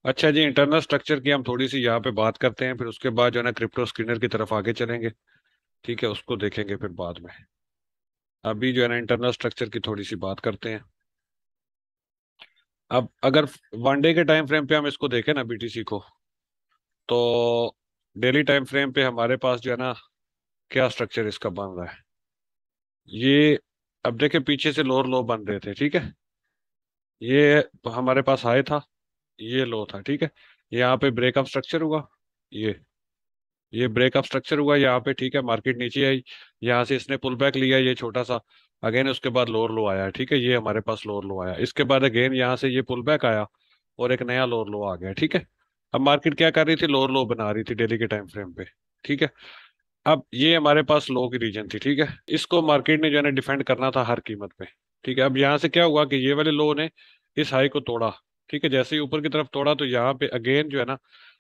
अच्छा जी, internal structure की हम थोड़ी सी यहाँ पे बात करते हैं, फिर उसके बाद जो है ना क्रिप्टो स्किनर की तरफ आगे चलेंगे। ठीक है, उसको देखेंगे फिर बाद में। अभी जो है ना इंटरनल स्ट्रक्चर की थोड़ी सी बात करते हैं। अब अगर वन डे के टाइम फ्रेम पे हम इसको देखें ना, बीटीसी को, तो डेली टाइम फ्रेम पे हमारे पास जो है ना क्या स्ट्रक्चर इसका बन रहा है। ये अब देखे, पीछे से लोअर लो बन रहे थे, ठीक है। ये हमारे पास हाई था, ये लो था, ठीक है। यहाँ पे ब्रेकअप स्ट्रक्चर हुआ, ये ये ब्रेकअप स्ट्रक्चर हुआ यहाँ पे, ठीक है। मार्केट नीचे आई, यहाँ से इसने पुल बैक लिया ये छोटा सा, अगेन उसके बाद लोअर लो आया, ठीक है। ये हमारे पास लोअर लो आया, इसके बाद अगेन यहाँ से ये पुल बैक आया और एक नया लोअर लो आ गया, ठीक है। अब मार्केट क्या कर रही थी, लोअर लो बना रही थी डेली के टाइम फ्रेम पे, ठीक है। अब ये हमारे पास लो की रीजन थी, ठीक है। इसको मार्केट ने जो है ना डिफेंड करना था हर कीमत पे, ठीक है। अब यहाँ से क्या हुआ कि ये वाले लो ने इस हाई को तोड़ा, ठीक है। जैसे ही ऊपर की तरफ तोड़ा तो यहाँ पे अगेन जो है ना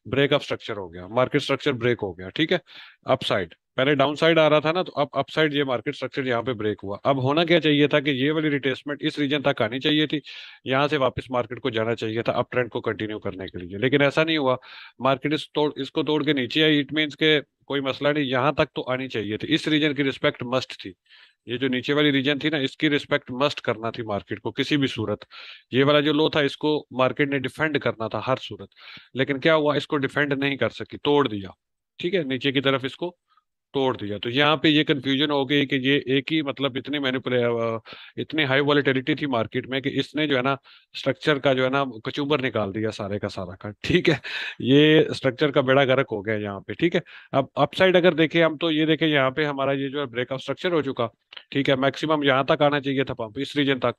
ब्रेकअप स्ट्रक्चर हो गया, मार्केट स्ट्रक्चर ब्रेक हो गया, ठीक है। अपसाइड, पहले डाउन साइड आ रहा था ना, तो अब अपसाइड ये मार्केट स्ट्रक्चर यहाँ पे ब्रेक हुआ। अब होना क्या चाहिए था कि ये वाली रिट्रेसमेंट इस रीजन तक आनी चाहिए थी, यहाँ से वापस मार्केट को जाना चाहिए था अप ट्रेंड को कंटिन्यू करने के लिए, लेकिन ऐसा नहीं हुआ। मार्केट इसको तोड़ के नीचे आई, इट मीन्स के कोई मसला नहीं, यहाँ तक तो आनी चाहिए थी, इस रीजन की रिस्पेक्ट मस्ट थी। ये जो नीचे वाली रीजन थी ना, इसकी रिस्पेक्ट मस्ट करना थी मार्केट को किसी भी सूरत। ये वाला जो लो था, इसको मार्केट ने डिफेंड करना था हर सूरत, लेकिन क्या हुआ, इसको डिफेंड नहीं कर सकी, तोड़ दिया, ठीक है। नीचे की तरफ इसको तोड़ दिया, तो यहाँ पे ये कंफ्यूजन हो गई कि ये एक ही मतलब इतनी हाई वॉलेटिलिटी थी मार्केट में कि इसने जो है ना स्ट्रक्चर का जो है ना कचूबर निकाल दिया सारे का सारा का, ठीक है। ये स्ट्रक्चर का बेड़ा गर्क हो गया यहाँ पे, ठीक है। अब अपसाइड अगर देखें हम, तो ये देखें यहाँ पे हमारा ये जो है ब्रेकअप स्ट्रक्चर हो चुका, ठीक है। मैक्सिमम यहाँ तक आना चाहिए था पंप, इस रीजन तक,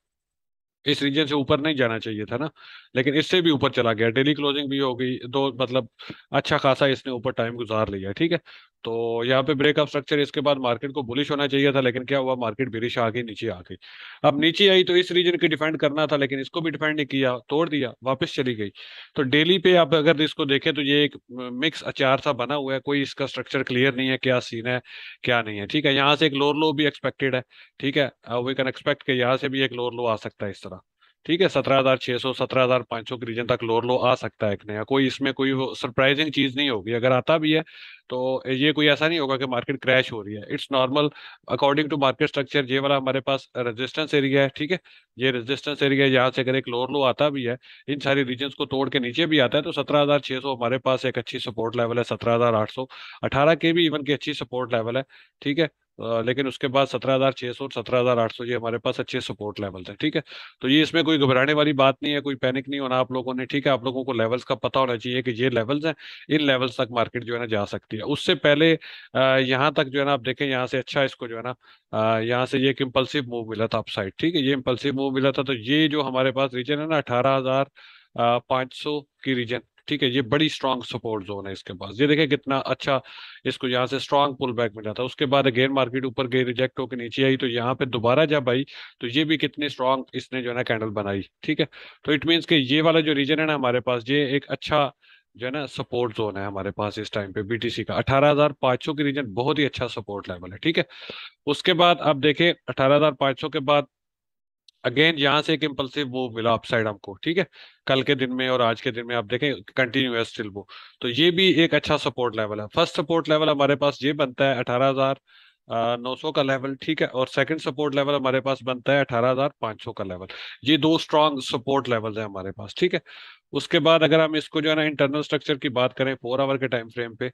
इस रीजन से ऊपर नहीं जाना चाहिए था ना, लेकिन इससे भी ऊपर चला गया, डेली क्लोजिंग भी हो गई दो, मतलब अच्छा खासा इसने ऊपर टाइम गुजार लिया, ठीक है। तो यहाँ पे ब्रेकअप स्ट्रक्चर, इसके बाद मार्केट को बुलिश होना चाहिए था, लेकिन क्या हुआ, मार्केट बेरिश आ गई, नीचे आ गई। अब नीचे आई तो इस रीजन की डिफेंड करना था, लेकिन इसको भी डिफेंड नहीं किया, तोड़ दिया, वापस चली गई। तो डेली पे आप अगर इसको देखें तो ये एक मिक्स अचार सा बना हुआ है, कोई इसका स्ट्रक्चर क्लियर नहीं है, क्या सीन है क्या नहीं है, ठीक है। यहाँ से एक लोअर लो भी एक्सपेक्टेड है, ठीक है। वी कैन एक्सपेक्ट कि यहाँ से भी एक लोअर लो आ सकता है इस तरह, ठीक है। 17,600 17,500 के रीजन तक लोअर लो आ सकता है एक नया, कोई इसमें कोई सरप्राइजिंग चीज नहीं होगी, अगर आता भी है तो ये कोई ऐसा नहीं होगा कि मार्केट क्रैश हो रही है, it's normal according to market structure. ये वाला हमारे पास रेजिस्टेंस एरिया है, ठीक है। ये रेजिस्टेंस एरिया, यहाँ से अगर एक लोअर लो आता भी है, इन सारी रीजन को तोड़ के नीचे भी आता है, तो 17,600 हमारे पास एक अच्छी सपोर्ट लेवल है, 17,800 18 के भी इवन की अच्छी सपोर्ट लेवल है, ठीक है। लेकिन उसके बाद 17,600 और 17,800 ये हमारे पास अच्छे सपोर्ट लेवल है, ठीक है। तो ये इसमें कोई घबराने वाली बात नहीं है, कोई पैनिक नहीं होना आप लोगों ने, ठीक है। आप लोगों को लेवल्स का पता होना चाहिए कि ये लेवल्स हैं, इन लेवल्स तक मार्केट जो है ना जा सकती है। उससे पहले यहाँ तक जो है ना आप देखें, यहाँ से अच्छा इसको जो है ना यहाँ से ये एक इम्पल्सिव मूव मिला था अपसाइड, ठीक है। ये इम्पल्सिव मूव मिला था, तो ये जो हमारे पास रीजन है ना 18,500 की रीजन, ठीक है। ये बड़ी स्ट्रांग सपोर्ट जोन है इसके पास, ये देखें कितना अच्छा इसको यहाँ से स्ट्रांग पुल बैक मिला था। उसके बाद अगेन मार्केट ऊपर गई, रिजेक्ट होकर नीचे आई, तो यहाँ पे दोबारा जब आई तो ये भी कितनी स्ट्रांग इसने जो है ना कैंडल बनाई, ठीक है। तो इट मीन्स कि ये वाला जो रीजन है ना हमारे पास, ये एक अच्छा जो है ना सपोर्ट जोन है हमारे पास इस टाइम पे, बीटीसी का 18,500 की रीजन बहुत ही अच्छा सपोर्ट लेवल है, ठीक है। उसके बाद आप देखें 18,500 के बाद अगेन यहाँ से एक इम्पल्सिव मूव मिला अपसाइड हमको, ठीक है। कल के दिन में और आज के दिन में आप देखें कंटिन्यू है स्टिल वो, तो ये भी एक अच्छा सपोर्ट लेवल है। फर्स्ट सपोर्ट लेवल हमारे पास ये बनता है 18,900 का लेवल, ठीक है। और सेकंड सपोर्ट लेवल हमारे पास बनता है 18,500 का लेवल। ये दो स्ट्रॉन्ग सपोर्ट लेवल है हमारे पास, ठीक है। उसके बाद अगर हम इसको जो है ना इंटरनल स्ट्रक्चर की बात करें 4 आवर के टाइम फ्रेम पे,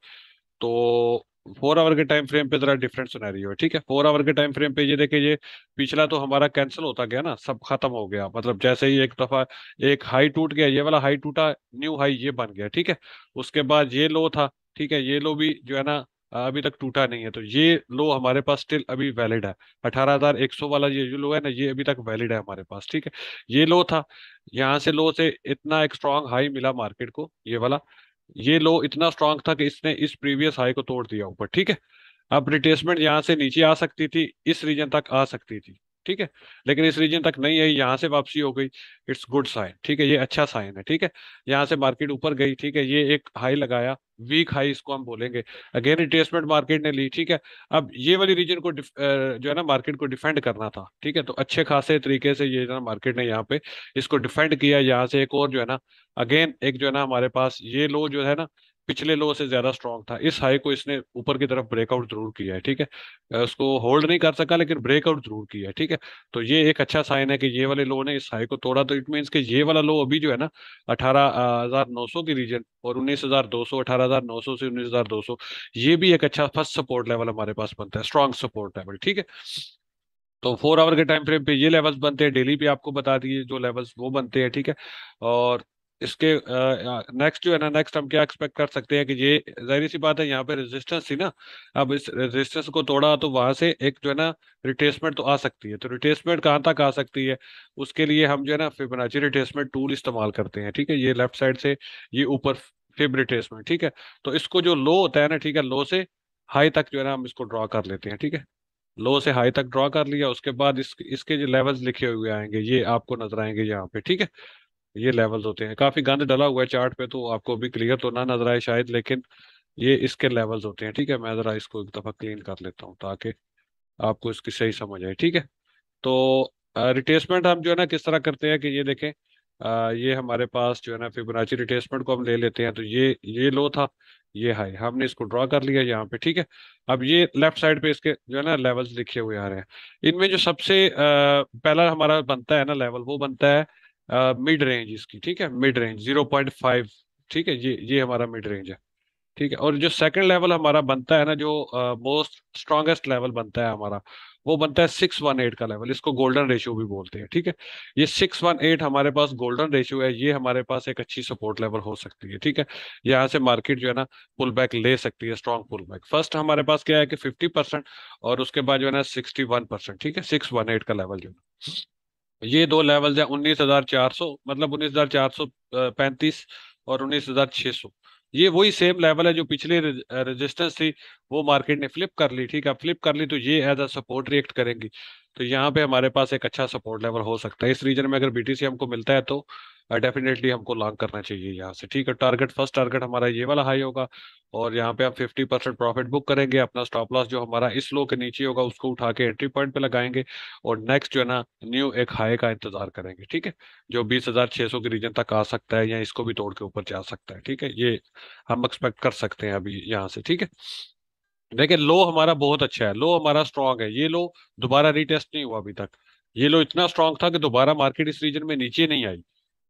तो 4 आवर के टाइम फ्रेम पे जरा डिफरेंट सिनेरियो है, ठीक है। 4 आवर के टाइम फ्रेम पे ये देखिए, ये पिछला तो हमारा कैंसिल होता गया ना, सब खत्म हो गया, मतलब जैसे ही एक दफा एक हाई टूट गया, ये वाला हाई टूटा, न्यू हाई ये बन गया, ठीक है। उसके बाद ये लो था, ठीक है। ये लो भी जो है ना अभी तक टूटा नहीं है, तो ये लो हमारे पास स्टिल अभी वैलिड है। 18,100 वाला ये जो लो है ना, ये अभी तक वैलिड है हमारे पास, ठीक है। ये लो था, यहाँ से लो से इतना एक स्ट्रांग हाई मिला मार्केट को, ये वाला, ये लो इतना स्ट्रांग था कि इसने इस प्रीवियस हाई को तोड़ दिया ऊपर, ठीक है। अब रिट्रेसमेंट यहाँ से नीचे आ सकती थी, इस रीजन तक आ सकती थी, ठीक है। लेकिन इस रीजन तक नहीं आई, यहाँ से वापसी हो गई, इट्स गुड साइन, ठीक है, ये अच्छा साइन है, ठीक है। यहाँ से मार्केट ऊपर गई, ठीक है, ये एक हाई लगाया, वीक हाई इसको हम बोलेंगे। अगेन रिट्रेसमेंट मार्केट ने ली, ठीक है। अब ये वाली रीजन को जो है ना मार्केट को डिफेंड करना था, ठीक है, तो अच्छे खासे तरीके से ये जो है ना मार्केट ने यहाँ पे इसको डिफेंड किया। यहाँ से एक और जो है ना, अगेन एक जो है ना हमारे पास ये लो जो है ना पिछले लो से ज्यादा स्ट्रांग था, इस हाई को इसने ऊपर की तरफ ब्रेकआउट जरूर किया है, ठीक है। उसको होल्ड नहीं कर सका लेकिन ब्रेकआउट जरूर किया है, ठीक है। तो ये एक अच्छा साइन है कि ये वाले लो ने इस हाई को तोड़ा, तो इट मीन्स कि ये वाला लो अभी जो है ना 18,900 की रीजन और 19,200, 18,900 से 19,200, ये भी एक अच्छा फर्स्ट सपोर्ट लेवल हमारे पास बनता है, स्ट्रॉन्ग सपोर्ट लेवल, ठीक है। तो 4 आवर के टाइम फ्रेम पे ये लेवल्स बनते हैं, डेली पे आपको बता दिए जो लेवल्स वो बनते हैं, ठीक है। और इसके नेक्स्ट जो है ना, नेक्स्ट हम क्या एक्सपेक्ट कर सकते हैं कि ये जाहिर सी बात है यहाँ पे रेजिस्टेंस थी ना, अब इस रेजिस्टेंस को तोड़ा तो वहां से एक जो है ना रिट्रेसमेंट तो आ सकती है। तो रिट्रेसमेंट कहाँ तक आ सकती है, उसके लिए हम जो है ना फिबोनाची रिट्रेसमेंट टूल इस्तेमाल करते हैं, ठीक है। ये लेफ्ट साइड से ये ऊपर फिब रिट्रेसमेंट, ठीक है। तो इसको जो लो होता है ना, ठीक है, लो से हाई तक जो है ना हम इसको ड्रॉ कर लेते हैं, ठीक है। लो से हाई तक ड्रॉ कर लिया, उसके बाद इसके जो लेवल्स लिखे हुए आएंगे ये आपको नजर आएंगे यहाँ पे, ठीक है। ये लेवल्स होते हैं, काफी गंद डला हुआ है चार्ट पे तो आपको भी क्लियर तो ना नजर आए शायद, लेकिन ये इसके लेवल्स होते हैं, ठीक है। मैं जरा इसको एक दफा क्लीन कर लेता हूँ ताकि आपको इसकी सही समझ आए, ठीक है। तो रिट्रेसमेंट हम जो है ना किस तरह करते हैं कि ये देखें, ये हमारे पास जो है ना फिबोनाची रिट्रेसमेंट को हम ले लेते हैं, तो ये लो था, ये हाई, हमने इसको ड्रॉ कर लिया यहाँ पे, ठीक है। अब ये लेफ्ट साइड पे इसके जो है ना लेवल्स लिखे हुए आ रहे हैं। इनमें जो सबसे पहला हमारा बनता है ना लेवल, वो बनता है मिड रेंज इसकी, ठीक है, मिड रेंज 0.5, ठीक है, ये हमारा मिड रेंज है, ठीक है। और जो सेकंड लेवल हमारा बनता है ना, जो मोस्ट स्ट्रॉन्गेस्ट लेवल बनता है हमारा, वो बनता है 618 का लेवल, इसको गोल्डन रेशियो भी बोलते हैं, ठीक है। ये 618 हमारे पास गोल्डन रेशियो है, ये हमारे पास एक अच्छी सपोर्ट लेवल हो सकती है, ठीक है। यहाँ से मार्केट जो है ना पुल बैक ले सकती है, स्ट्रॉन्ग पुल बैक। फर्स्ट हमारे पास क्या है कि 50%, और उसके बाद जो है ना 61%, ठीक है, 618 का लेवल जो है। ये दो लेवल है 19,400, मतलब 19,435 और 19,600। ये वही सेम लेवल है जो पिछले रेजिस्टेंस थी, वो मार्केट ने फ्लिप कर ली, ठीक है। फ्लिप कर ली तो ये एज अ सपोर्ट रिएक्ट करेंगी, तो यहाँ पे हमारे पास एक अच्छा सपोर्ट लेवल हो सकता है। इस रीजन में अगर बीटीसी हमको मिलता है तो डेफिनेटली हमको लॉन्ग करना चाहिए यहाँ से, ठीक है। टारगेट, फर्स्ट टारगेट हमारा ये वाला हाई होगा, और यहाँ पे हम 50% प्रॉफिट बुक करेंगे। अपना स्टॉप लॉस जो हमारा इस लो के नीचे होगा उसको उठा के एंट्री पॉइंट पे लगाएंगे, और नेक्स्ट जो है ना न्यू एक हाई का इंतजार करेंगे, ठीक है, जो 20,600 के रीजन तक आ सकता है या इसको भी तोड़ के ऊपर जा सकता है, ठीक है। ये हम एक्सपेक्ट कर सकते हैं अभी यहाँ से, ठीक है। देखिए लो हमारा बहुत अच्छा है, लो हमारा स्ट्रांग है, ये लो दोबारा रीटेस्ट नहीं हुआ अभी तक। ये लो इतना स्ट्रांग था कि दोबारा मार्केट इस रीजन में नीचे नहीं आई,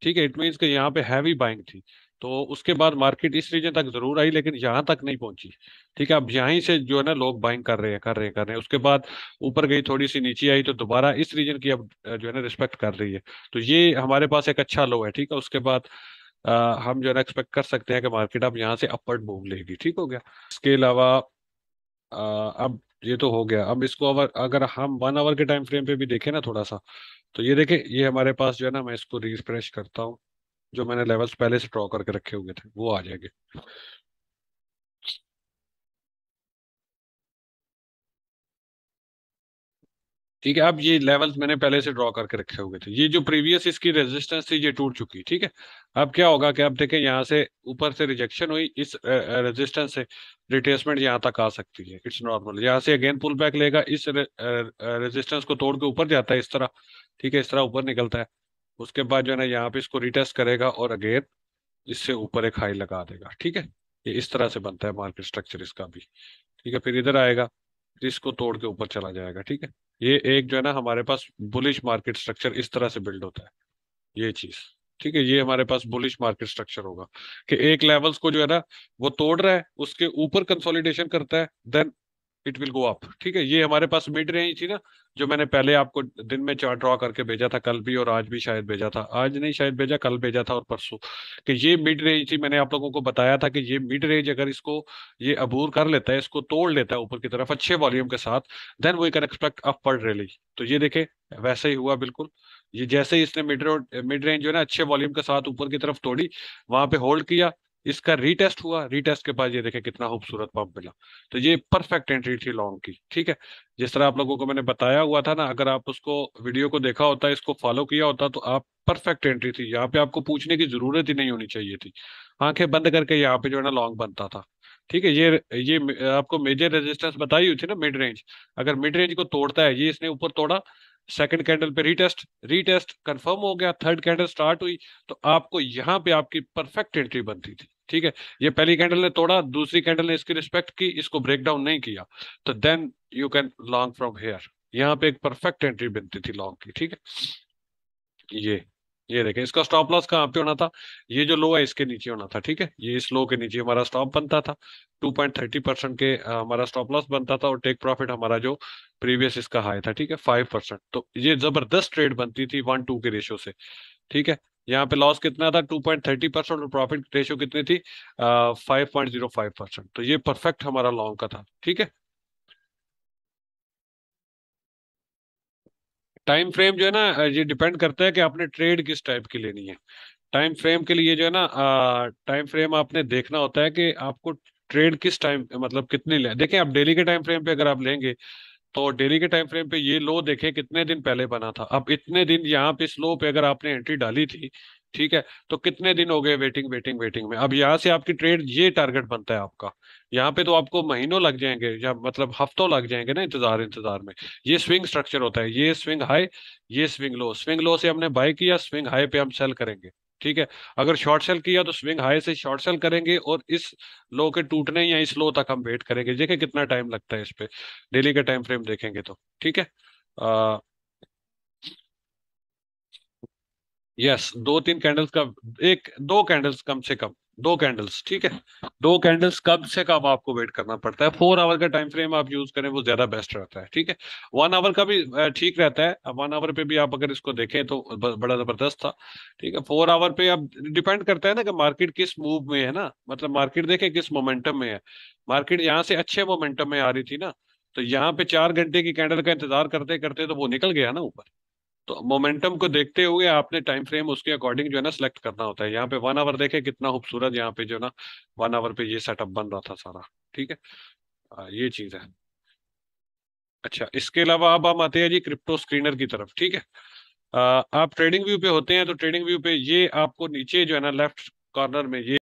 ठीक है। इट मीन्स कि यहाँ पे हैवी बाइंग थी, तो उसके बाद मार्केट इस रीजन तक जरूर आई लेकिन यहाँ तक नहीं पहुंची, ठीक है। अब यहीं से जो है ना लोग बाइंग कर रहे हैं, कर रहे हैं, उसके बाद ऊपर गई, थोड़ी सी नीचे आई, तो दोबारा इस रीजन की अब जो है ना रिस्पेक्ट कर रही है। तो ये हमारे पास एक अच्छा लो है, ठीक है। उसके बाद हम जो है ना एक्सपेक्ट कर सकते हैं कि मार्केट अब यहाँ से अपवर्ड मूव लेगी, ठीक हो गया। इसके अलावा अब ये तो हो गया, अब इसको अगर अगर हम 1 आवर के टाइम फ्रेम पे भी देखें ना थोड़ा सा, तो ये देखें, ये हमारे पास जो है ना, मैं इसको रिफ्रेश करता हूँ, जो मैंने लेवल्स पहले से ड्रॉ करके रखे हुए थे वो आ जाएंगे, ठीक है। अब ये लेवल्स मैंने पहले से ड्रॉ करके रखे हुए थे, ये जो प्रीवियस इसकी रेजिस्टेंस थी ये टूट चुकी, ठीक है। अब क्या होगा कि अब देखें यहाँ से ऊपर से रिजेक्शन हुई, इस रेजिस्टेंस से रिट्रेसमेंट यहाँ तक आ सकती है, इट्स नॉर्मल। यहाँ से अगेन पुल बैक लेगा, इस रेजिस्टेंस को तोड़ के ऊपर जाता है इस तरह, ठीक है, इस तरह ऊपर निकलता है। उसके बाद जो है ना यहाँ पे इसको रिटेस्ट करेगा और अगेन इससे ऊपर एक हाई लगा देगा, ठीक है। ये इस तरह से बनता है मार्केट स्ट्रक्चर इसका भी, ठीक है। फिर इधर आएगा, फिर इसको तोड़ के ऊपर चला जाएगा, ठीक है। ये एक जो है ना हमारे पास बुलिश मार्केट स्ट्रक्चर इस तरह से बिल्ड होता है, ये चीज, ठीक है। ये हमारे पास बुलिश मार्केट स्ट्रक्चर होगा कि एक लेवल्स को जो है ना वो तोड़ रहा है, उसके ऊपर कंसोलिडेशन करता है, then it will go up, ठीक है। ये हमारे पास मिड रेंज थी ना, जो मैंने पहले आपको दिन में चार्ट ड्रॉ करके भेजा था, कल भी और आज भी शायद भेजा था, आज नहीं शायद भेजा, कल भेजा था और परसों, कि ये मिड रेंज थी। मैंने आप लोगों को बताया था कि ये मिड रेंज अगर इसको ये अबूर कर लेता है, इसको तोड़ लेता है ऊपर की तरफ अच्छे वॉल्यूम के साथ, then we can expect upward rally. तो ये देखे वैसे ही हुआ बिल्कुल। ये जैसे ही इसने मिड रेंज जो है ना अच्छे वॉल्यूम के साथ ऊपर की तरफ तोड़ी, वहां पे होल्ड किया, इसका रीटेस्ट हुआ, रीटेस्ट के बाद ये देखे कितना खूबसूरत पंप मिला। तो ये परफेक्ट एंट्री थी लॉन्ग की, ठीक है। जिस तरह आप लोगों को मैंने बताया हुआ था ना, अगर आप उसको वीडियो को देखा होता, इसको फॉलो किया होता, तो आप परफेक्ट एंट्री थी। यहाँ पे आपको पूछने की जरूरत ही नहीं होनी चाहिए थी। आंखें बंद करके यहाँ पे जो है ना लॉन्ग बनता था, ठीक है। ये आपको मेजर रेजिस्टेंस बताई हुई थी ना, मिड रेंज। अगर मिड रेंज को तोड़ता है, ये इसने ऊपर तोड़ा, सेकंड कैंडल पे रीटेस्ट, रीटेस्ट कंफर्म हो गया, थर्ड कैंडल स्टार्ट हुई, तो आपको यहाँ पे आपकी परफेक्ट एंट्री बनती थी, ठीक है। ये पहली कैंडल ने तोड़ा, दूसरी कैंडल ने इसकी रिस्पेक्ट की, इसको ब्रेक डाउन नहीं किया, तो then you can long from here. यहाँ पे एक परफेक्ट एंट्री बनती थी लॉन्ग की, ठीक है। ये ये देखें, इसका स्टॉप लॉस कहाँ पे होना था? ये जो लो है इसके नीचे होना था, ठीक है। ये इस लो के नीचे हमारा स्टॉप बनता था। 2.30% के हमारा स्टॉप लॉस बनता था, और टेक प्रॉफिट हमारा जो प्रीवियस इसका हाई था, ठीक है, 5%। तो ये जबरदस्त ट्रेड बनती थी 1-2 के रेशियो से, ठीक है। यहाँ पे लॉस कितना था? 2.30%, और प्रॉफिट रेशियो कितनी थी? 5.05%। तो ये परफेक्ट हमारा लॉन्ग का था, ठीक है। टाइम फ्रेम जो है ना, ये डिपेंड करता है कि आपने ट्रेड किस टाइप की लेनी है। टाइम फ्रेम के लिए जो है ना, टाइम फ्रेम आपने देखना होता है कि आपको ट्रेड किस टाइम, मतलब कितनी ले। देखें, आप डेली के टाइम फ्रेम पे अगर आप लेंगे, तो डेली के टाइम फ्रेम पे ये लो देखें कितने दिन पहले बना था। अब इतने दिन यहाँ पे स्लो पे अगर आपने एंट्री डाली थी, ठीक है, तो कितने दिन हो गए वेटिंग वेटिंग वेटिंग में। अब यहाँ से आपकी ट्रेड, ये टारगेट बनता है आपका। यहाँ पे तो आपको महीनों लग जाएंगे, या मतलब हफ्तों लग जाएंगे ना, इंतजार इंतजार में। ये स्विंग स्ट्रक्चर होता है, ये स्विंग हाई, ये स्विंग लो। स्विंग लो से हमने बाय किया, स्विंग हाई पे हम सेल करेंगे, ठीक है। अगर शॉर्ट सेल किया तो स्विंग हाई से शॉर्ट सेल करेंगे, और इस लो के टूटने या इस लो तक हम वेट करेंगे। देखिए कितना टाइम लगता है इस पे, डेली का टाइम फ्रेम देखेंगे तो, ठीक है। आ, यस, 2-3 कैंडल्स का, एक दो कैंडल्स कम से कम, दो कैंडल्स, ठीक है। दो कैंडल्स कम से कम आपको वेट करना पड़ता है। 4 आवर का टाइम फ्रेम आप यूज करें, वो ज्यादा बेस्ट रहता है, ठीक है। 1 आवर का भी ठीक रहता है। अब 1 आवर पे भी आप अगर इसको देखें तो बड़ा जबरदस्त था, ठीक है। 4 आवर पे अब डिपेंड करता है ना कि मार्केट किस मूव में है ना, मतलब मार्केट देखे किस मोमेंटम में है। मार्केट यहाँ से अच्छे मोमेंटम में आ रही थी ना, तो यहाँ पे 4 घंटे की कैंडल का इंतजार करते करते तो वो निकल गया ना ऊपर। तो मोमेंटम को देखते हुए आपने टाइम फ्रेम उसके अकॉर्डिंग जो है ना सिलेक्ट करना होता है। यहाँ पे 1 आवर देखे कितना खूबसूरत, यहाँ पे जो ना 1 आवर पे ये सेटअप बन रहा था सारा, ठीक है। ये चीज है। अच्छा, इसके अलावा अब हम आते हैं जी क्रिप्टो स्क्रीनर की तरफ, ठीक है। आप ट्रेडिंग व्यू पे होते हैं, तो ट्रेडिंग व्यू पे ये आपको नीचे जो है ना लेफ्ट कॉर्नर में ये